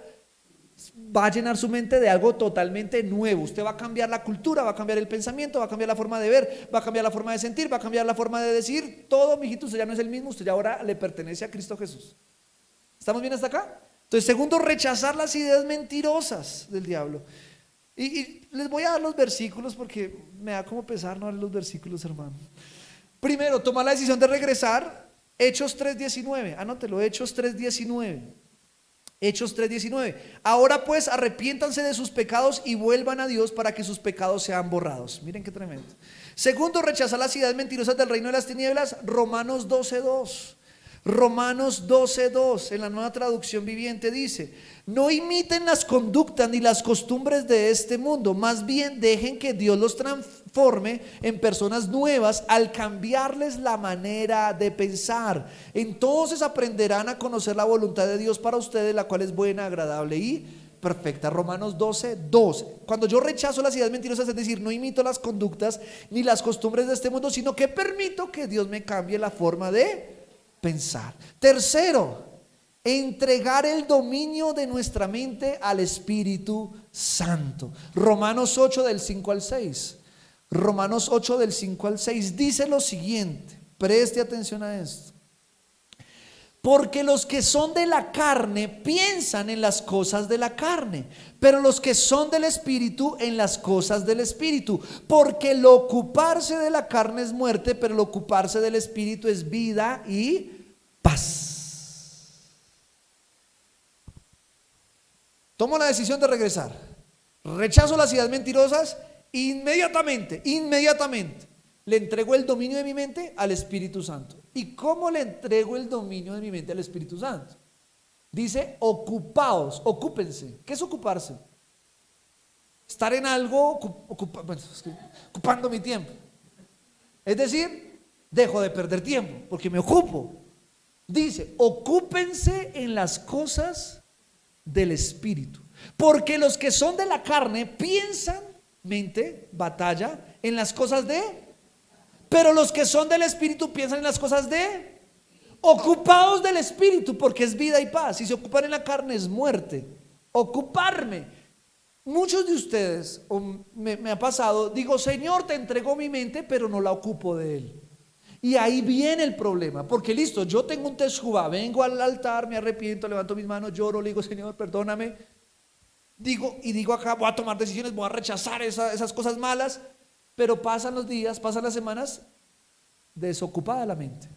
va a llenar su mente de algo totalmente nuevo. Usted va a cambiar la cultura, va a cambiar el pensamiento, va a cambiar la forma de ver, va a cambiar la forma de sentir, va a cambiar la forma de decir. Todo, mijito, usted ya no es el mismo, usted ya ahora le pertenece a Cristo Jesús. ¿Estamos bien hasta acá? Entonces, segundo, rechazar las ideas mentirosas del diablo. Y les voy a dar los versículos porque me da como pesar no dar los versículos, hermano. Primero, tomar la decisión de regresar. Hechos 3:19, anótelo, Hechos 3:19. Hechos 3:19. Ahora pues arrepiéntanse de sus pecados y vuelvan a Dios para que sus pecados sean borrados. Miren qué tremendo. Segundo, rechazar las ideas mentirosas del reino de las tinieblas. Romanos 12:2. Romanos 12:2 en la Nueva Traducción Viviente dice: no imiten las conductas ni las costumbres de este mundo, más bien dejen que Dios los transforme en personas nuevas al cambiarles la manera de pensar. Entonces aprenderán a conocer la voluntad de Dios para ustedes, la cual es buena, agradable y perfecta. Romanos 12:2. Cuando yo rechazo las ideas mentirosas, es decir, no imito las conductas ni las costumbres de este mundo, sino que permito que Dios me cambie la forma de pensar. Tercero, entregar el dominio de nuestra mente al Espíritu Santo. Romanos 8 del 5 al 6. Romanos 8 del 5 al 6 dice lo siguiente. Preste atención a esto. Porque los que son de la carne piensan en las cosas de la carne, pero los que son del Espíritu en las cosas del Espíritu. Porque el ocuparse de la carne es muerte, pero el ocuparse del Espíritu es vida y paz. Tomo la decisión de regresar. Rechazo las ideas mentirosas. Inmediatamente le entrego el dominio de mi mente al Espíritu Santo. ¿Y cómo le entrego el dominio de mi mente al Espíritu Santo? Dice: ocupaos, ocúpense. ¿Qué es ocuparse? Estar en algo ocupando mi tiempo. Es decir, dejo de perder tiempo porque me ocupo. Dice: ocúpense en las cosas del Espíritu. Porque los que son de la carne piensan, mente, batalla, en las cosas de... Pero los que son del Espíritu piensan en las cosas de... Ocupados del Espíritu, porque es vida y paz. Si se ocupan en la carne es muerte. Ocuparme. Muchos de ustedes, me ha pasado, digo: Señor, te entrego mi mente, pero no la ocupo de Él. Y ahí viene el problema, porque listo, yo tengo un teshuvah, vengo al altar, me arrepiento, levanto mis manos, lloro, le digo: Señor, perdóname. Digo acá, voy a tomar decisiones, voy a rechazar esas cosas malas. Pero pasan los días, pasan las semanas, desocupada la mente.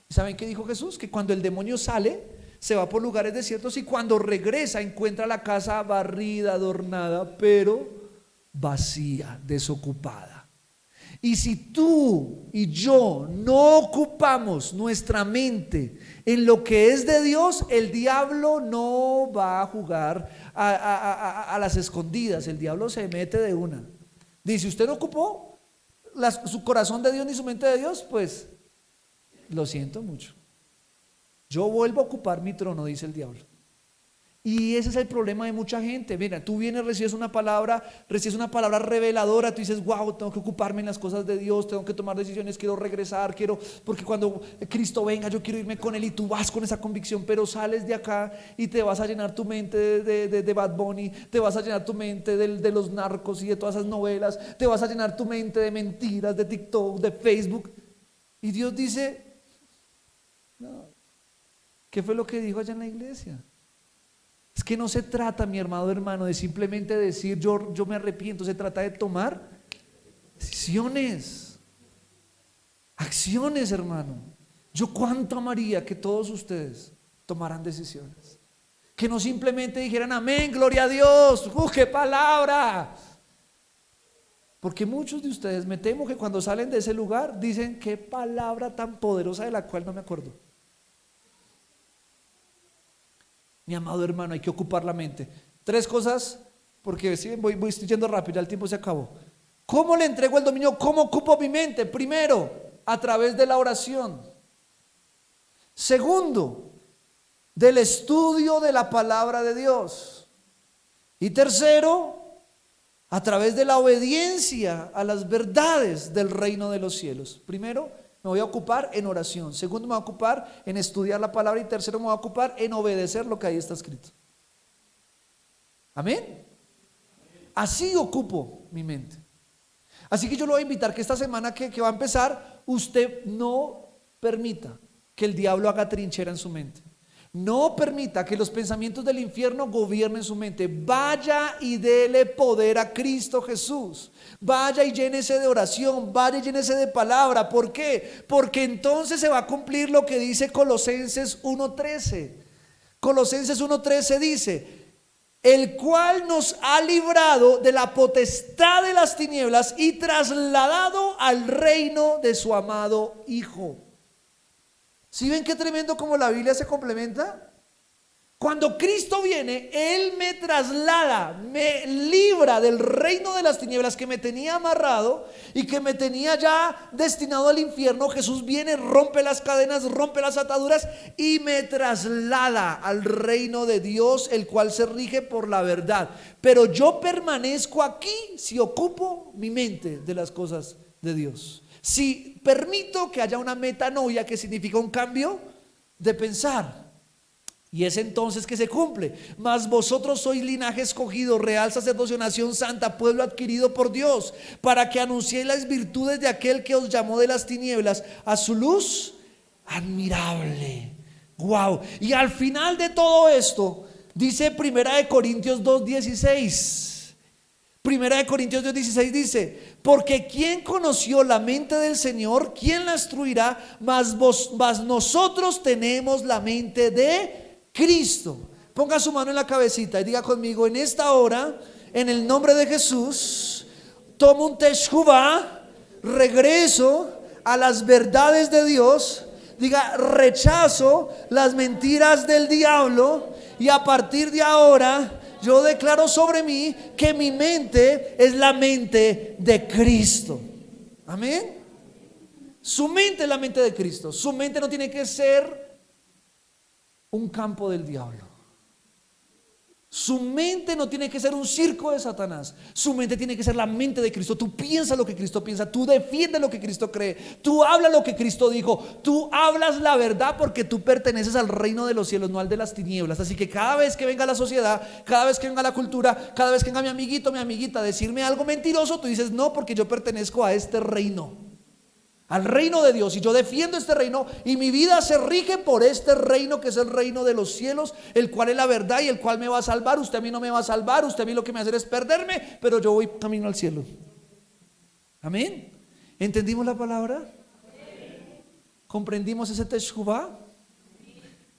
¿Y saben qué dijo Jesús? Que cuando el demonio sale, se va por lugares desiertos y cuando regresa encuentra la casa barrida, adornada, pero vacía, desocupada. Y si tú y yo no ocupamos nuestra mente en lo que es de Dios, el diablo no va a jugar a las escondidas. El diablo se mete de una. Dice, usted no ocupó su corazón de Dios ni su mente de Dios, pues lo siento mucho. Yo vuelvo a ocupar mi trono, dice el diablo. Y ese es el problema de mucha gente. Mira, tú vienes, recibes una palabra reveladora, tú dices, wow, tengo que ocuparme en las cosas de Dios, tengo que tomar decisiones, quiero regresar, porque cuando Cristo venga yo quiero irme con Él, y tú vas con esa convicción, pero sales de acá y te vas a llenar tu mente de Bad Bunny, te vas a llenar tu mente de los narcos y de todas esas novelas, te vas a llenar tu mente de mentiras, de TikTok, de Facebook, y Dios dice, no. ¿Qué fue lo que dijo allá en la iglesia? Es que no se trata, mi amado hermano, de simplemente decir yo me arrepiento. Se trata de tomar decisiones, acciones, hermano. Yo cuánto amaría que todos ustedes tomaran decisiones, que no simplemente dijeran amén, gloria a Dios, qué palabra. Porque muchos de ustedes, me temo que cuando salen de ese lugar dicen, qué palabra tan poderosa de la cual no me acuerdo. Mi amado hermano, hay que ocupar la mente. 3 cosas, porque sí, estoy yendo rápido, ya el tiempo se acabó. ¿Cómo le entrego el dominio? ¿Cómo ocupo mi mente? Primero, a través de la oración. Segundo, del estudio de la palabra de Dios. Y tercero, a través de la obediencia a las verdades del reino de los cielos. Primero, me voy a ocupar en oración. Segundo, me voy a ocupar en estudiar la palabra. Y tercero, me voy a ocupar en obedecer lo que ahí está escrito. Amén. Así ocupo mi mente. Así que yo lo voy a invitar que esta semana que va a empezar, usted no permita que el diablo haga trinchera en su mente. No permita que los pensamientos del infierno gobiernen su mente. Vaya y dele poder a Cristo Jesús. Vaya y llénese de oración, vaya y llénese de palabra. ¿Por qué? Porque entonces se va a cumplir lo que dice Colosenses 1:13. Colosenses 1:13 dice, el cual nos ha librado de la potestad de las tinieblas y trasladado al reino de su amado Hijo. ¿Sí ven qué tremendo como la Biblia se complementa? Cuando Cristo viene, Él me traslada, me libra del reino de las tinieblas que me tenía amarrado y que me tenía ya destinado al infierno. Jesús viene, rompe las cadenas, rompe las ataduras y me traslada al reino de Dios, el cual se rige por la verdad. Pero yo permanezco aquí si ocupo mi mente de las cosas de Dios. Si permito que haya una metanoia, que significa un cambio de pensar. Y es entonces que se cumple. Mas vosotros sois linaje escogido, real sacerdocio, nación santa, pueblo adquirido por Dios, para que anunciéis las virtudes de aquel que os llamó de las tinieblas a su luz admirable. Wow. Y al final de todo esto, dice 1 Corintios 2:16. 1 Corintios 2:16 dice, porque ¿quién conoció la mente del Señor? ¿Quién la instruirá? Mas nosotros tenemos la mente de Cristo. Ponga su mano en la cabecita y diga conmigo, en esta hora, en el nombre de Jesús, tomo un teshuvah, regreso a las verdades de Dios. Diga, rechazo las mentiras del diablo y a partir de ahora yo declaro sobre mí que mi mente es la mente de Cristo. Amén. Su mente es la mente de Cristo. Su mente no tiene que ser un campo del diablo. Su mente no tiene que ser un circo de Satanás. Su mente tiene que ser la mente de Cristo. Tú piensas lo que Cristo piensa, tú defiendes lo que Cristo cree, tú hablas lo que Cristo dijo, tú hablas la verdad porque tú perteneces al reino de los cielos, no al de las tinieblas. Así que cada vez que venga la sociedad, cada vez que venga la cultura, cada vez que venga mi amiguito, mi amiguita a decirme algo mentiroso, tú dices no, porque yo pertenezco a este reino, al reino de Dios, y yo defiendo este reino y mi vida se rige por este reino que es el reino de los cielos, el cual es la verdad y el cual me va a salvar. Usted a mí no me va a salvar, usted a mí lo que me hace es perderme, pero yo voy camino al cielo. Amén. ¿Entendimos la palabra? ¿Comprendimos ese Teshuvah?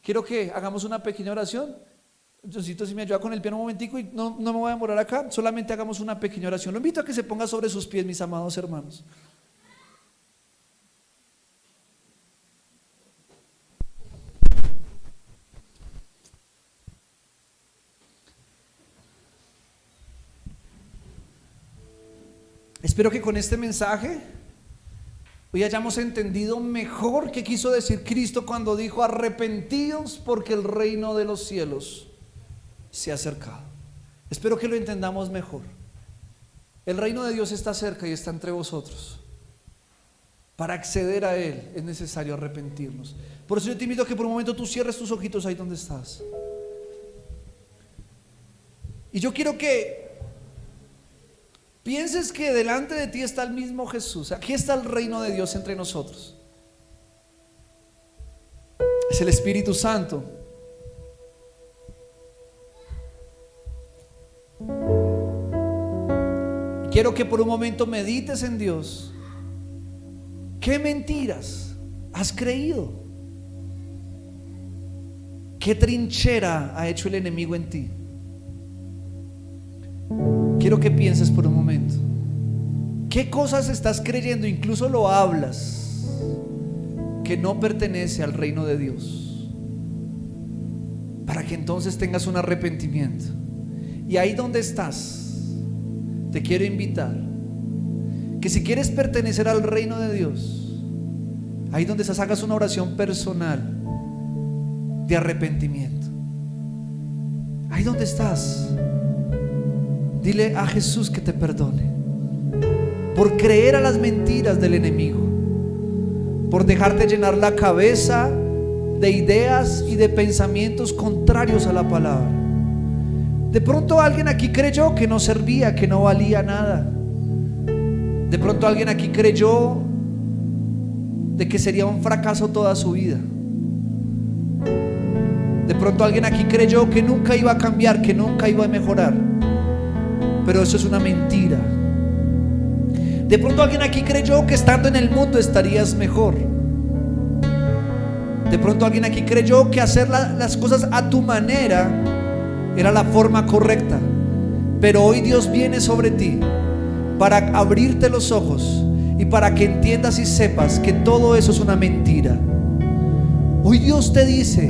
Quiero que hagamos una pequeña oración. Diosito, si me ayuda con el piano un momentico y no me voy a demorar acá, solamente hagamos una pequeña oración. Lo invito a que se ponga sobre sus pies, mis amados hermanos. Espero que con este mensaje hoy hayamos entendido mejor qué quiso decir Cristo cuando dijo: arrepentíos porque el reino de los cielos se ha acercado. Espero que lo entendamos mejor. El reino de Dios está cerca y está entre vosotros. Para acceder a Él es necesario arrepentirnos. Por eso yo te invito a que por un momento tú cierres tus ojitos ahí donde estás. Y yo quiero que pienses que delante de ti está el mismo Jesús. Aquí está el reino de Dios entre nosotros. Es el Espíritu Santo. Quiero que por un momento medites en Dios. ¿Qué mentiras has creído? ¿Qué trinchera ha hecho el enemigo en ti? Quiero que pienses por un momento. ¿Qué cosas estás creyendo? Incluso lo hablas, que no pertenece al reino de Dios, para que entonces tengas un arrepentimiento. Y ahí donde estás, te quiero invitar que si quieres pertenecer al reino de Dios, ahí donde estás, hagas una oración personal de arrepentimiento. Ahí donde estás, dile a Jesús que te perdone por creer a las mentiras del enemigo, por dejarte llenar la cabeza de ideas y de pensamientos contrarios a la palabra. De pronto alguien aquí creyó que no servía, que no valía nada. De pronto alguien aquí creyó de que sería un fracaso toda su vida. De pronto alguien aquí creyó que nunca iba a cambiar, que nunca iba a mejorar. Pero eso es una mentira. De pronto alguien aquí creyó que estando en el mundo estarías mejor. De pronto alguien aquí creyó que hacer las cosas a tu manera era la forma correcta. Pero hoy Dios viene sobre ti para abrirte los ojos y para que entiendas y sepas que todo eso es una mentira. Hoy Dios te dice: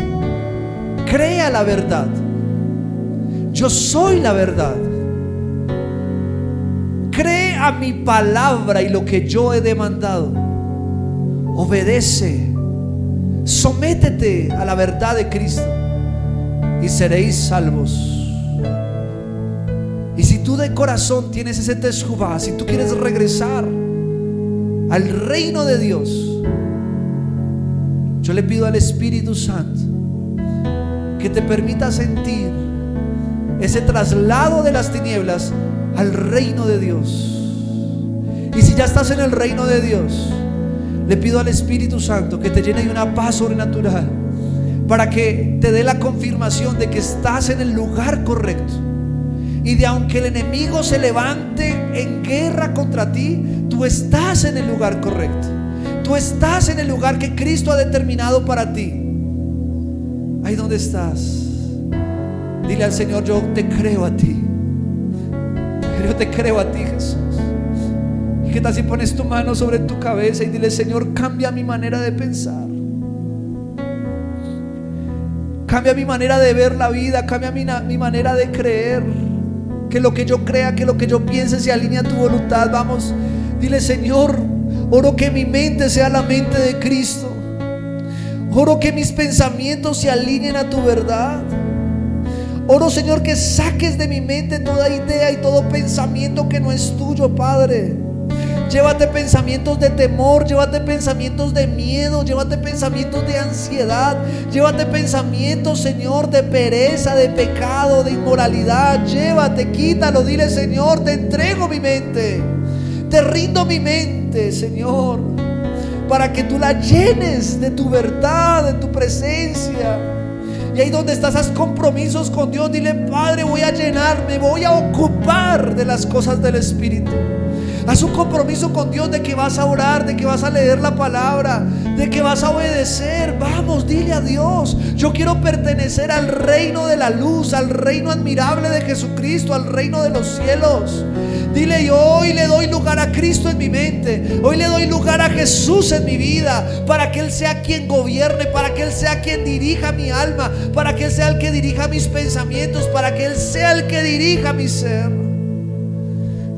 crea la verdad. Yo soy la verdad. Cree a mi palabra y lo que yo he demandado. Obedece. Sométete a la verdad de Cristo y seréis salvos. Y si tú de corazón tienes ese teshuvah, si tú quieres regresar al reino de Dios, yo le pido al Espíritu Santo que te permita sentir ese traslado de las tinieblas al reino de Dios. Y si ya estás en el reino de Dios, le pido al Espíritu Santo que te llene de una paz sobrenatural, para que te dé la confirmación de que estás en el lugar correcto. Y de aunque el enemigo se levante en guerra contra ti, tú estás en el lugar correcto. Tú estás en el lugar que Cristo ha determinado para ti. Ahí donde estás, dile al Señor: yo te creo a ti. Yo te creo a ti, Jesús. ¿Y qué tal si pones tu mano sobre tu cabeza y dile: Señor, cambia mi manera de pensar, cambia mi manera de ver la vida, cambia mi manera de creer? Que lo que yo crea, que lo que yo piense se alinee a tu voluntad. Vamos, dile: Señor, oro que mi mente sea la mente de Cristo. Oro que mis pensamientos se alineen a tu verdad. Oro, Señor, que saques de mi mente toda idea y todo pensamiento que no es tuyo, Padre. Llévate pensamientos de temor, llévate pensamientos de miedo, llévate pensamientos de ansiedad, llévate pensamientos, Señor, de pereza, de pecado, de inmoralidad. Llévate, quítalo, dile: Señor, te entrego mi mente, te rindo mi mente, Señor, para que tú la llenes de tu verdad, de tu presencia. Y ahí donde estás, haz compromisos con Dios. Dile: Padre, voy a llenarme, voy a ocupar de las cosas del Espíritu. Haz un compromiso con Dios de que vas a orar, de que vas a leer la palabra, de que vas a obedecer. Vamos, dile a Dios: yo quiero pertenecer al reino de la luz, al reino admirable de Jesucristo, al reino de los cielos. Dile: yo hoy le doy lugar a Cristo en mi mente, hoy le doy lugar a Jesús en mi vida, para que Él sea quien gobierne, para que Él sea quien dirija mi alma, para que Él sea el que dirija mis pensamientos, para que Él sea el que dirija mi ser.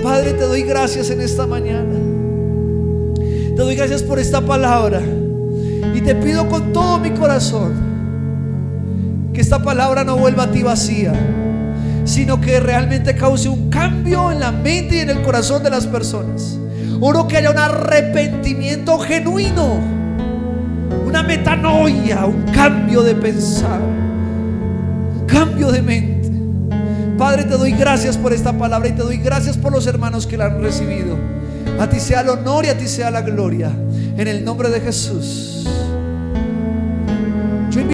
Padre, te doy gracias en esta mañana. Te doy gracias por esta palabra, y te pido con todo mi corazón que esta palabra no vuelva a ti vacía, sino que realmente cause un cambio en la mente y en el corazón de las personas. Oro que haya un arrepentimiento genuino, una metanoia, un cambio de pensar, un cambio de mente. Padre, te doy gracias por esta palabra y te doy gracias por los hermanos que la han recibido. A ti sea el honor y a ti sea la gloria, en el nombre de Jesús.